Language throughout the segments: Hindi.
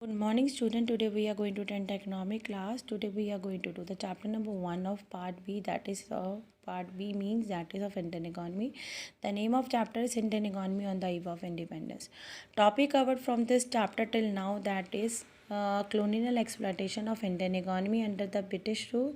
Good morning, student. Today we are going to attend the economic class. Today we are going to do the chapter number 1 of part B. That is part B means that is of Indian economy. The name of chapter is Indian economy on the eve of independence. Topic covered from this chapter till now, that is colonial exploitation of Indian economy under the British rule.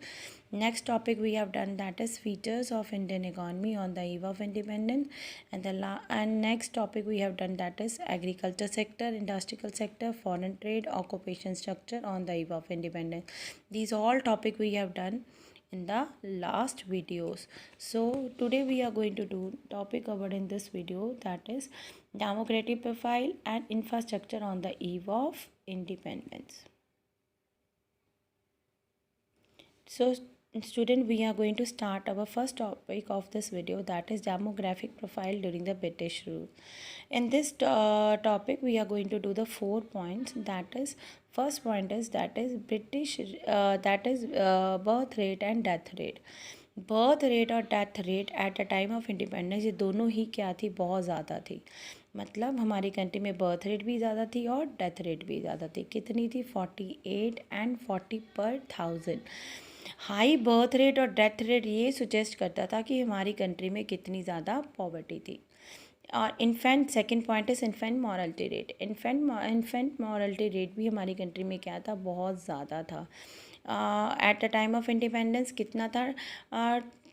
Next topic we have done, that is features of Indian economy on the eve of independence, and next topic we have done, that is agriculture sector, industrial sector, foreign trade, occupation structure on the eve of independence. These all topic we have done in the last videos. So today we are going to do topic covered in this video, that is democratic profile and infrastructure on the eve of independence. So student, we are going to start our first topic of this video, that is demographic profile during the British rule. In this topic we are going to do the 4 points. That is, first point is that is British birth rate and death rate. Birth rate और death rate at the time of independence, ये दोनों ही क्या थी, बहुत ज़्यादा थी. मतलब हमारी कंट्री में बर्थ रेट भी ज़्यादा थी और डेथ रेट भी ज़्यादा थी. कितनी थी? 48 एंड 40 पर 1000. हाई बर्थ रेट और डेथ रेट ये सुजेस्ट करता था कि हमारी कंट्री में कितनी ज़्यादा पॉवर्टी थी. और infant, second point is infant morality rate. Infant morality rate भी हमारी कंट्री में क्या था, बहुत ज़्यादा था. Eight the time of independence कितना था?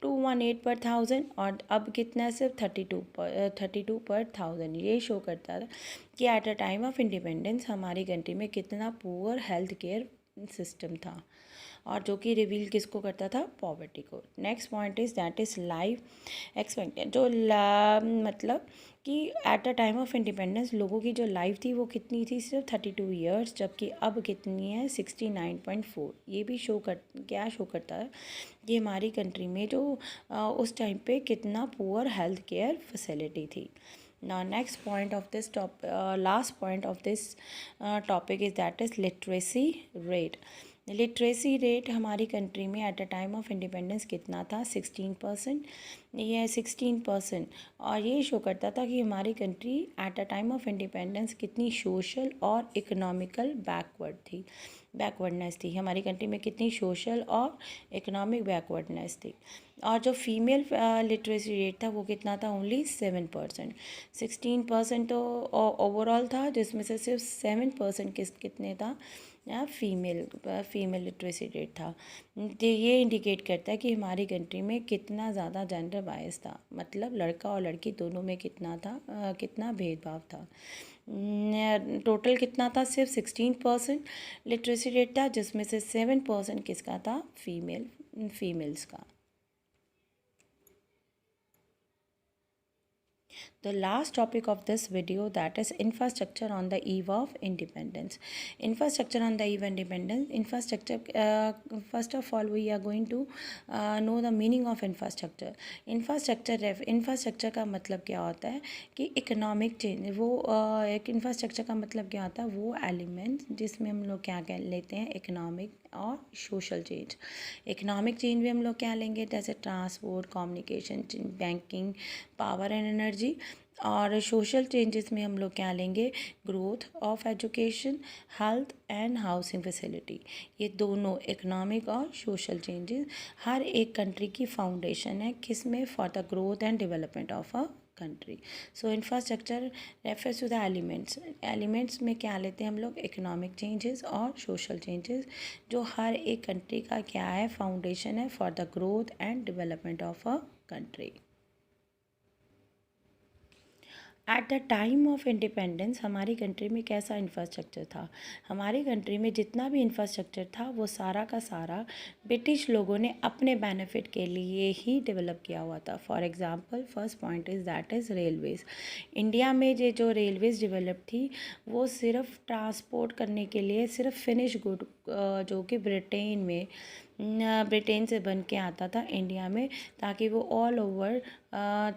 218 पर 1000, और अब कितना है? सिर्फ 32 पर 1000. ये शो करता था कि eight the time of independence हमारी कंट्री में कितना पुअर हेल्थ केयर सिस्टम था, और जो कि रिवील किसको करता था? पॉवर्टी को. Next point is that is life expectancy. जो मतलब कि eight the time of independence लोगों की जो लाइफ थी वो कितनी थी? सिर्फ 32 ईयर्स, जबकि अब कितनी है? 69.4. ये भी क्या शो करता है कि हमारी कंट्री में जो उस टाइम पे कितना पुअर हेल्थ केयर फैसिलिटी थी. Now next point of this last point of this topic is that is literacy rate. Literacy rate हमारी कंट्री में eight the time of independence कितना था? 16%. ये 16%, और ये शो करता था कि हमारी country at the time of independence कितनी सोशल और इकोनॉमिकल बैकवर्डनेस थी. हमारी कंट्री में कितनी सोशल और इकोनॉमिक बैकवर्डनेस थी. और जो फीमेल लिटरेसी रेट था वो कितना था? ओनली 7%. 16% तो ओवरऑल था, जिसमें से सिर्फ 7% कितने था? फीमेल लिटरेसी रेट था. तो ये इंडिकेट करता है कि हमारी कंट्री में कितना ज़्यादा जेंडर बायस था, मतलब लड़का और लड़की दोनों में कितना था, कितना भेदभाव था. टोटल कितना था? सिर्फ 16% लिटरेसी रेट था, जिसमें से 7% किसका था? फीमेल्स का. The last topic of this video, that is infrastructure on the eve of independence. Infrastructure on the eve of independence. Infrastructure, first of all we are going to know the meaning of infrastructure. Infrastructure का मतलब क्या होता है कि इकोनॉमिक चेंज. वो एक इंफ्रास्ट्रक्चर का मतलब क्या होता है? वो एलिमेंट्स जिसमें हम लोग क्या कह लेते हैं? इकोनॉमिक और सोशल चेंज. इकोनॉमिक चेंज में हम लोग क्या लेंगे? जैसे transport, communication, banking, power and energy. और सोशल चेंजेस में हम लोग क्या लेंगे? Growth of education, health and housing facility. ये दोनों इकोनॉमिक और सोशल चेंजेस हर एक कंट्री की फाउंडेशन है. किस में? For the growth and development of a country. So infrastructure refers to the elements में क्या लेते हैं हम लोग? इकोनॉमिक चेंजेस और सोशल चेंजेस, जो हर एक कंट्री का क्या है? फाउंडेशन है for the growth and development of a country. At the time of independence हमारी कंट्री में कैसा इंफ्रास्ट्रक्चर था? हमारी कंट्री में जितना भी इंफ्रास्ट्रक्चर था वो सारा का सारा ब्रिटिश लोगों ने अपने बेनिफिट के लिए ही डेवलप किया हुआ था. For example, first point is that is Railways. India में जो रेलवेज़ डेवलप थी वो सिर्फ ट्रांसपोर्ट करने के लिए, सिर्फ फिनिश गुड जो कि ब्रिटेन से बन के आता था इंडिया में, ताकि वो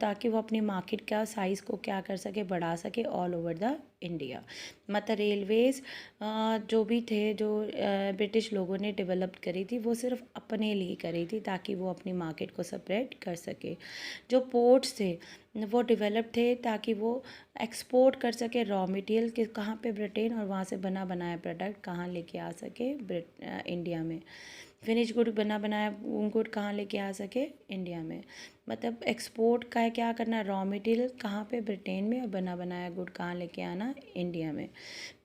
ताकि वो अपनी मार्केट का साइज़ को क्या कर सके? बढ़ा सके ऑल ओवर द इंडिया। मतलब रेलवेज़ जो भी थे, जो ब्रिटिश लोगों ने डेवलप करी थी, वो सिर्फ अपने लिए करी थी ताकि वो अपनी मार्केट को सेपरेट कर सके। जो पोर्ट्स थे वो डेवलप थे ताकि वो एक्सपोर्ट कर सके रॉ मटेरियल के कहाँ पे, ब्रिटेन, और वहाँ से बना बनाया प्रोडक्ट कहाँ लेके आ सके इंडिया में। फिनिश गुड बना बनाया गुड कहाँ लेके आ सके इंडिया में। मतलब एक्सपोर्ट का क्या करना, रॉ मटेरियल कहाँ पे, ब्रिटेन में, और बना बनाया गुड कहाँ लेके आना, इंडिया में।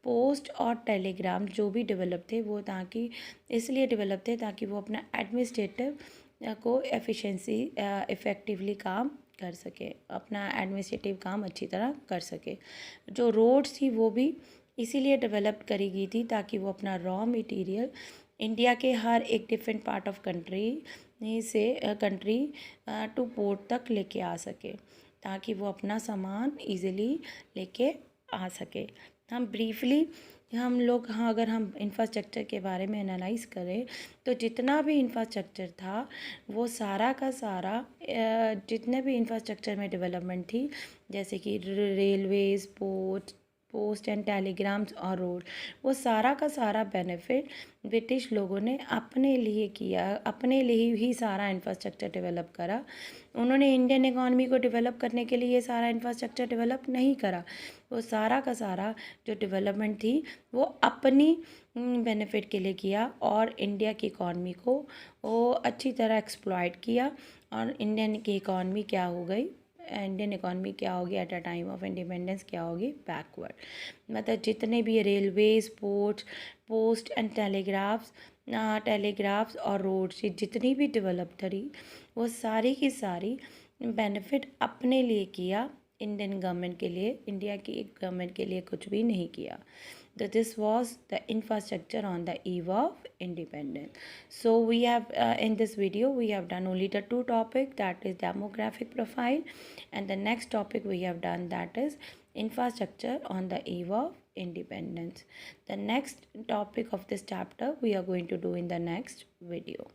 पोस्ट और टेलीग्राम जो भी डेवलप थे वो ताकि इसलिए डेवलप थे ताकि वो अपना एडमिनिस्ट्रेटिव को एफिशिएंसी इफ़ेक्टिवली काम कर सके, अपना एडमिनिस्ट्रेटिव काम अच्छी तरह कर सके। जो रोड्स थी वो भी इसीलिए डेवलप करी गई थी ताकि वो अपना रॉ मटेरियल इंडिया के हर एक डिफरेंट पार्ट ऑफ कंट्री से कंट्री टू पोर्ट तक लेके आ सके, ताकि वो अपना सामान इजीली लेके आ सके। हम ब्रीफली हम लोग, हाँ, अगर हम इंफ्रास्ट्रक्चर के बारे में एनालाइज करें तो जितना भी इंफ्रास्ट्रक्चर था वो सारा का सारा, जितने भी इंफ्रास्ट्रक्चर में डेवलपमेंट थी, जैसे कि रेलवेज़, पोस्ट एंड टेलीग्राम्स और रोड, वो सारा का सारा बेनिफिट ब्रिटिश लोगों ने अपने लिए किया, अपने लिए ही सारा इंफ्रास्ट्रक्चर डेवलप करा। उन्होंने इंडियन इकॉनमी को डेवलप करने के लिए ये सारा इंफ्रास्ट्रक्चर डेवलप नहीं करा। वो सारा का सारा जो डेवलपमेंट थी वो अपनी बेनिफिट के लिए किया और इंडिया की इकॉनमी को वो अच्छी तरह एक्सप्लॉइट किया। और इंडियन की इकॉनमी क्या हो गई, इंडियन इकॉनमी क्या होगी at a time of independence, क्या होगी, बैकवर्ड। मतलब जितने भी रेलवेज, पोस्ट एंड टेलीग्राफ्स और रोड्स, जितनी भी डेवलप करी वो सारी की सारी बेनिफिट अपने लिए किया, इंडियन गवर्नमेंट के लिए, इंडिया की एक गवर्नमेंट के लिए कुछ भी नहीं किया। So this was the infrastructure on the eve of independence. So we have in this video we have done only the two topic, that is demographic profile, and the next topic we have done, that is infrastructure on the eve of independence. The next topic of this chapter we are going to do in the next video.